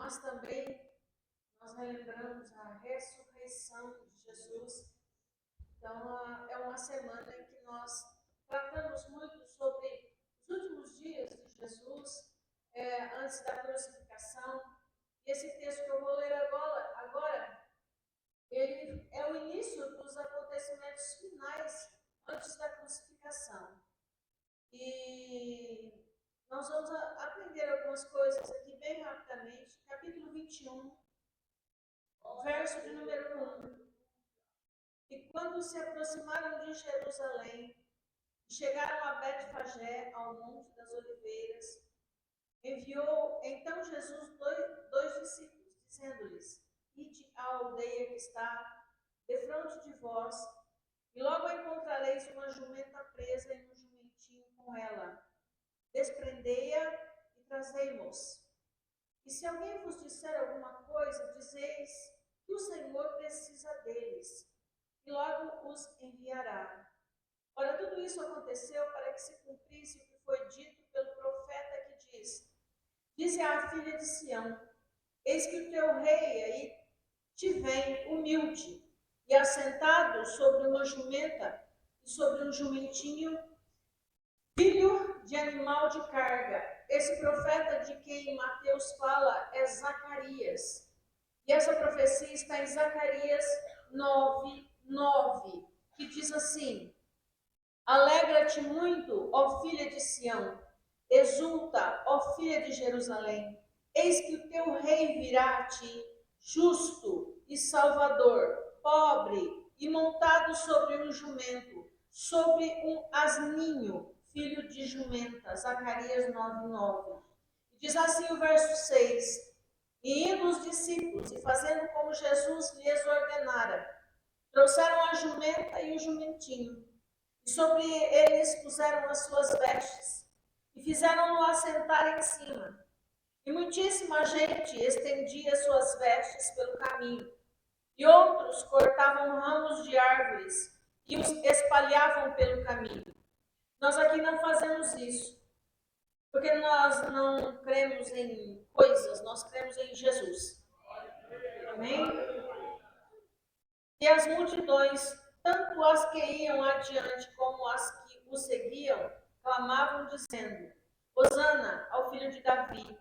mas também nós relembramos a ressurreição de Jesus. Então, é uma semana em que nós tratamos muito sobre os últimos dias de Jesus, antes da crucificação. E esse texto que eu vou ler agora, ele é o início dos acontecimentos finais antes da crucificação. E nós vamos aprender algumas coisas aqui bem rapidamente. Capítulo 21, verso de número 1. E quando se aproximaram de Jerusalém, chegaram a Betfagé, ao Monte das Oliveiras, enviou então Jesus dois discípulos, dizendo-lhes: ide à aldeia que está defronte de vós, e logo encontrareis uma jumenta presa e um jumentinho com ela. Desprendei-a e trazei-mos. E se alguém vos disser alguma coisa, dizeis que o Senhor precisa deles, e logo os enviará. Ora, tudo isso aconteceu para que se cumprisse o que foi dito pelo profeta que diz: dize à filha de Sião: eis que o teu rei aí te vem humilde, e assentado sobre uma jumenta e sobre um jumentinho, filho de animal de carga. Esse profeta de quem Mateus fala é Zacarias. E essa profecia está em Zacarias 9:9, que diz assim: alegra-te muito, ó filha de Sião, exulta, ó filha de Jerusalém, eis que o teu rei virá a ti, justo e salvador, pobre e montado sobre um jumento, sobre um asninho, filho de jumenta. Zacarias 9:9. Diz assim o verso 6: e indo os discípulos, e fazendo como Jesus lhes ordenara, trouxeram a jumenta e o jumentinho, e sobre eles puseram as suas vestes, e fizeram-no assentar em cima. E muitíssima gente estendia suas vestes pelo caminho, e outros cortavam ramos de árvores e os espalhavam pelo caminho. Nós aqui não fazemos isso, porque nós não cremos em coisas, nós cremos em Jesus. Amém? E as multidões, tanto as que iam adiante como as que o seguiam, clamavam dizendo: Hosana ao filho de Davi,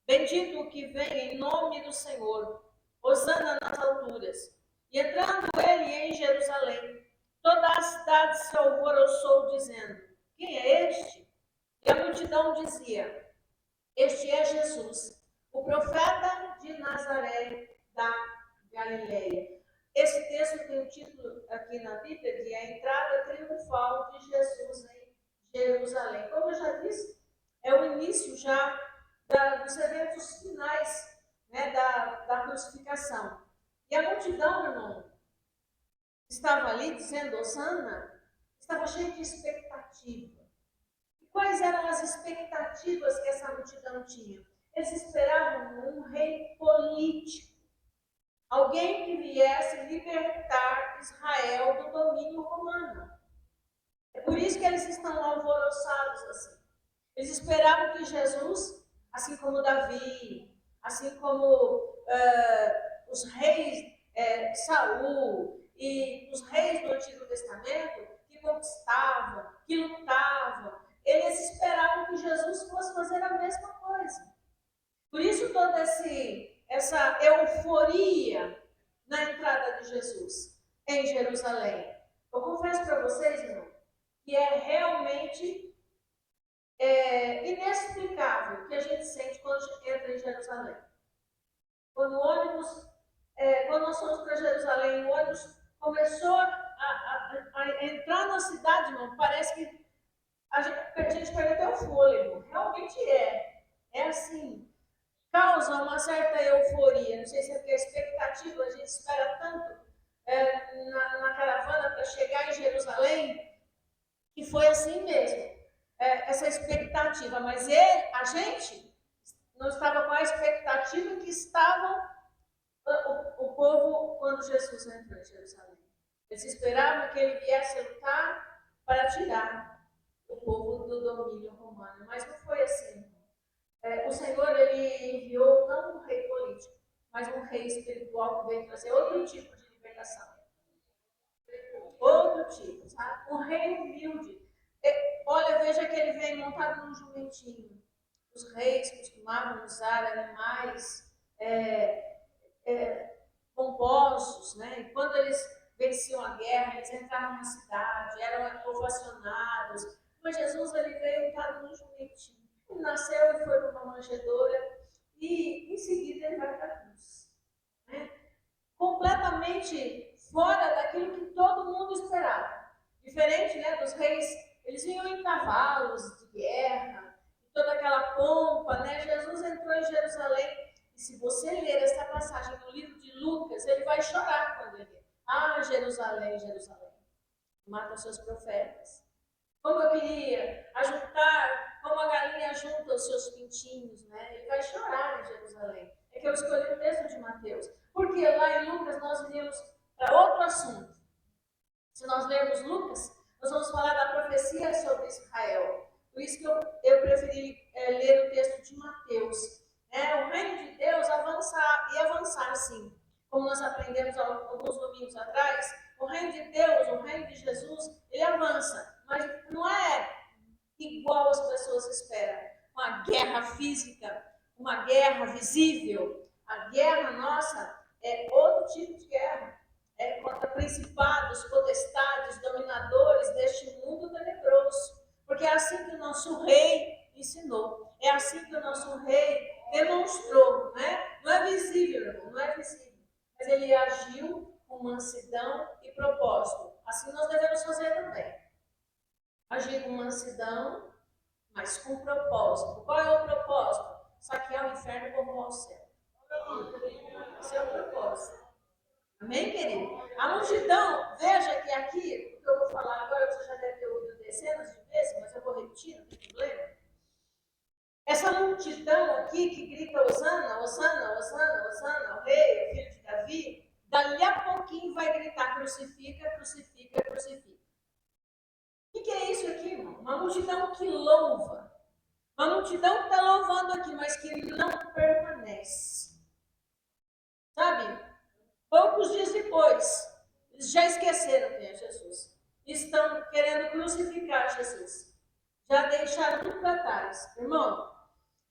bendito o que vem em nome do Senhor, Hosana nas alturas. E entrando ele em Jerusalém, toda a cidade se alvoroçou dizendo: quem é este? E a multidão dizia: este é Jesus, o profeta de Nazaré da Galileia. Esse texto tem o título aqui na Bíblia de A Entrada Triunfal de Jesus em Jerusalém. Como eu já disse, é o início já dos eventos finais, né, da crucificação. E a multidão, irmão, estava ali dizendo Hosana, estava cheia de expectativa. E quais eram as expectativas que essa multidão tinha? Eles esperavam um rei político, alguém que viesse libertar Israel do domínio romano. É por isso que eles estão alvoroçados assim. Eles esperavam que Jesus, assim como Davi, assim como os reis Saul e os reis do Antigo Testamento, que conquistavam, que lutavam, eles esperavam que Jesus fosse fazer a mesma coisa. Por isso toda essa euforia na entrada de Jesus em Jerusalém. Eu confesso para vocês, irmão, que é realmente inexplicável o que a gente sente quando a gente entra em Jerusalém. Quando o ônibus, quando nós fomos para Jerusalém, o ônibus começou a entrar na cidade, irmão, parece que a gente perdeu até o fôlego. Realmente é assim. Causa uma certa euforia. Não sei se é porque a expectativa, a gente espera tanto na caravana para chegar em Jerusalém, que foi assim mesmo, essa expectativa. Mas a gente não estava com a expectativa que estava o povo quando Jesus entrou em Jerusalém. Eles esperavam que ele viesse lutar para tirar o povo do domínio romano. Mas não foi assim. O Senhor, ele enviou não um rei político, rei espiritual que veio trazer outro tipo de libertação. Outro tipo, sabe? Um rei humilde. Olha, veja que ele vem montado num jumentinho. Os reis costumavam usar animais pomposos, né? E quando eles venciam a guerra, eles entravam na cidade, eram ovacionados. Mas Jesus, ele veio montado num jumentinho. Ele nasceu e foi para uma manjedoura e em seguida ele vai para a cruz. Né? Completamente fora daquilo que todo mundo esperava. Diferente, né, dos reis, eles vinham em cavalos de guerra, toda aquela pompa, né? Jesus entrou em Jerusalém. E se você ler essa passagem no livro de Lucas, ele vai chorar quando ele lê. Ah, Jerusalém, Jerusalém, mata os seus profetas. Como eu queria ajuntar, como a galinha junta os seus pintinhos, né? Ele vai chorar em Jerusalém. É que eu escolhi o texto de Mateus. Porque lá em Lucas nós iríamos para outro assunto. Se nós lermos Lucas, nós vamos falar da profecia sobre Israel. Por isso que eu preferi ler o texto de Mateus. O reino de Deus avançar assim. Como nós aprendemos alguns domingos atrás, o reino de Deus, o reino de Jesus, ele avança. Mas não é igual as pessoas esperam. Uma guerra física, uma guerra visível. A guerra nossa é outro tipo de guerra. É contra principados, potestades, dominadores deste mundo tenebroso. Porque é assim que o nosso rei ensinou. É assim que o nosso rei demonstrou. Né? Não é visível, irmão, não é visível. Mas ele agiu com mansidão e propósito. Assim nós devemos fazer também. Agir com mansidão, mas com propósito. Qual é o propósito? Saquear o inferno como ao céu. Esse é o propósito. Amém, querido? A multidão, veja que aqui, o que eu vou falar agora, você já deve ter ouvido dezenas de vezes, mas eu vou repetir, não tem problema. Essa multidão aqui que grita Hosana, Hosana, Hosana, Hosana, o rei, o filho de Davi, dali a pouquinho vai gritar crucifica, crucifica, crucifica. O que é isso aqui, irmão? Uma multidão que louva. Uma multidão que está louvando aqui, mas que não permanece. Sabe? Poucos dias depois, eles já esqueceram quem é Jesus. Estão querendo crucificar Jesus. Já deixaram tudo para trás. Irmão,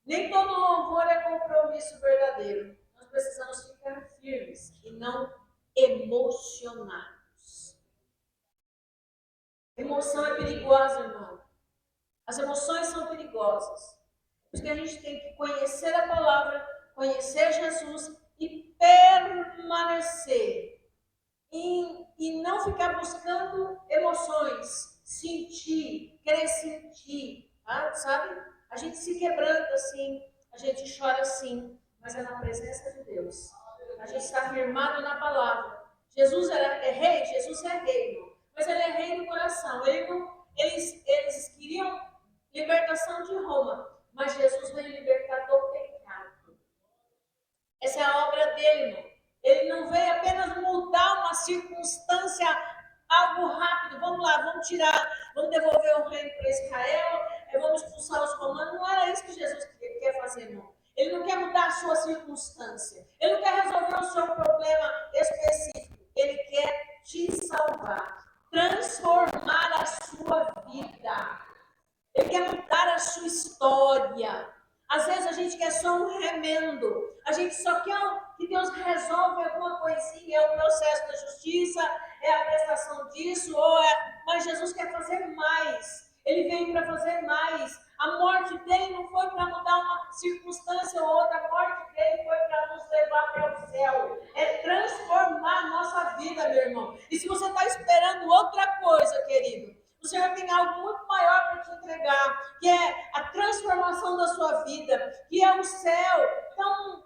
nem todo louvor é compromisso verdadeiro. Nós precisamos ficar firmes e não emocionados. Emoção é perigosa, irmão. As emoções são perigosas. Por isso que a gente tem que conhecer a palavra, conhecer Jesus e permanecer. E não ficar buscando emoções, sentir, querer sentir, sabe? A gente se quebranta assim, a gente chora assim, mas é na presença de Deus. A gente está firmado na palavra. Jesus é rei, Jesus é rei, irmão, mas ele é rei no coração. Eles queriam libertação de Roma, mas Jesus veio libertar do pecado. Essa é a obra dele, irmão. Ele não veio apenas mudar uma circunstância, algo rápido. Vamos lá, vamos devolver o reino para Israel, vamos expulsar os romanos. Não era isso que Jesus quer fazer, não. Ele não quer mudar a sua circunstância. Ele não quer resolver o seu problema específico. Ele quer te salvar, transformar a sua vida. Ele quer mudar a sua história. Às vezes a gente quer só um remendo. A gente só quer que Deus resolva alguma coisinha. É o processo da justiça, é a prestação disso, mas Jesus quer fazer mais. Ele veio para fazer mais. A morte dele não foi para mudar uma circunstância ou outra. A morte dele foi para nos levar para o céu. É transformar a nossa vida, meu irmão. E se você está esperando outra coisa, querido, o Senhor tem algo muito maior para te entregar, que é a transformação da sua vida, que é o céu. Então,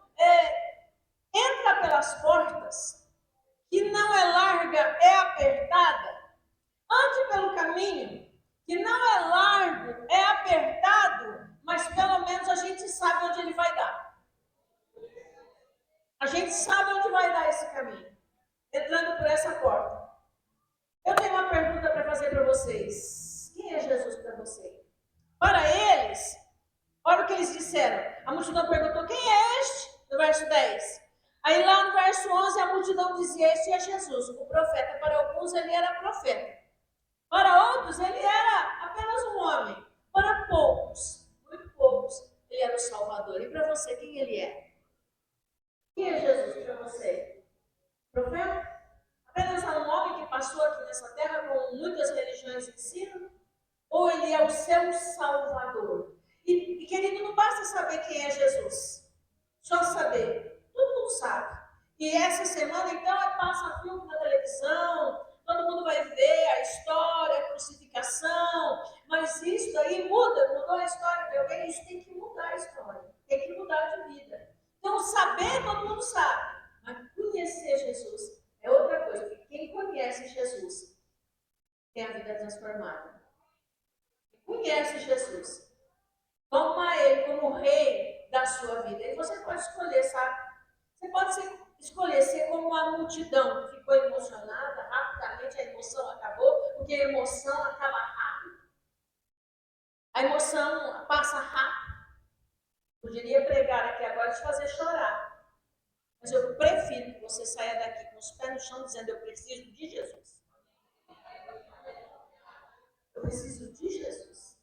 entra pelas portas, que não é larga, é apertada. Ande pelo caminho, que não é largo, é apertado, mas pelo menos a gente sabe onde ele vai dar. A gente sabe onde vai dar esse caminho, entrando por essa porta. Eu tenho uma pergunta para fazer para vocês. Quem é Jesus para você? Para eles, olha o que eles disseram. A multidão perguntou, quem é este? No verso 10. Aí lá no multidão dizia: este é Jesus, o profeta. Para alguns ele era profeta. Para outros ele era apenas um homem. Para poucos, muito poucos, ele era o Salvador. E para você, quem ele é? Quem é Jesus para você? Profeta? Apenas um homem que passou aqui nessa terra com muitas religiões ensinam? Ou ele é o seu Salvador? E querido, não basta saber quem é Jesus. Só saber. Todo mundo sabe. E essa semana, então, passa filme na televisão, todo mundo vai ver a história, a crucificação, mas isso daí mudou a história de alguém, isso tem que mudar a história, tem que mudar de vida. Então, saber, todo mundo sabe, mas conhecer Jesus é outra coisa, porque quem conhece Jesus tem a vida transformada. Quem conhece Jesus, toma ele como rei da sua vida. E você pode escolher, sabe? Você pode escolher ser como uma multidão que ficou emocionada, rapidamente a emoção acabou, porque a emoção acaba rápido. A emoção passa rápido. Poderia pregar aqui agora e te fazer chorar. Mas eu prefiro que você saia daqui com os pés no chão dizendo: eu preciso de Jesus. Eu preciso de Jesus.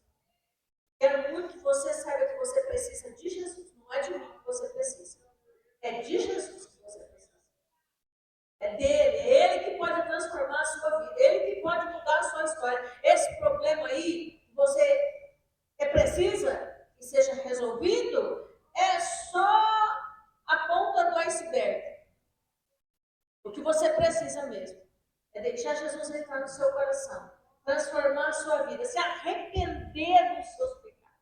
Quero muito que você saiba que você precisa de Jesus. Não é de mim que você precisa. É de Jesus que você precisa. É dele. É ele que pode transformar a sua vida. Ele que pode mudar a sua história. Esse problema aí que você precisa que seja resolvido é só a ponta do iceberg. O que você precisa mesmo é deixar Jesus entrar no seu coração, transformar a sua vida, se arrepender dos seus pecados.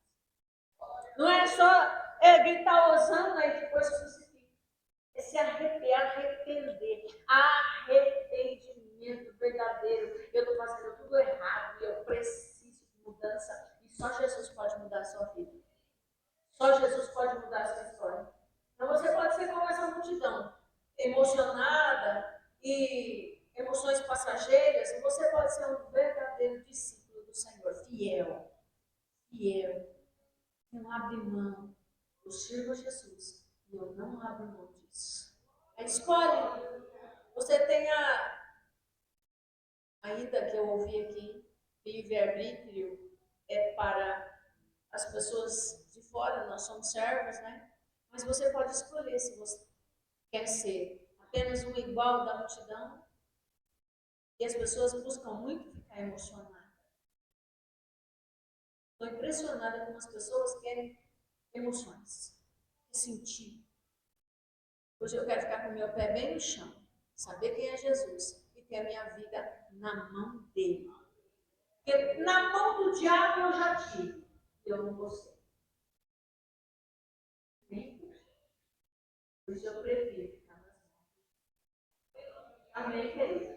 Não é só gritar osana e depois crucificar. É se arrepender. Arrependimento verdadeiro. Eu estou fazendo tudo errado e eu preciso de mudança. E só Jesus pode mudar a sua vida. Só Jesus pode mudar a sua história. Então você pode ser como essa multidão, emocionada e emoções passageiras, e você pode ser um verdadeiro discípulo do Senhor, fiel. Não abre mão. Eu sirvo a Jesus e eu não abro mão disso. Aí escolhe. Você tenha, ainda que eu ouvi aqui, livre-arbítrio é para as pessoas de fora, nós somos servos, né? Mas você pode escolher se você quer ser apenas um igual da multidão. E as pessoas buscam muito ficar emocionadas. Estou impressionada como as pessoas querem emoções, sentir. Hoje eu quero ficar com o meu pé bem no chão, saber quem é Jesus e ter a minha vida na mão dele. Porque na mão do diabo eu já tive, eu não gostei. Por isso eu prefiro ficar nas mãos. Amém, querido?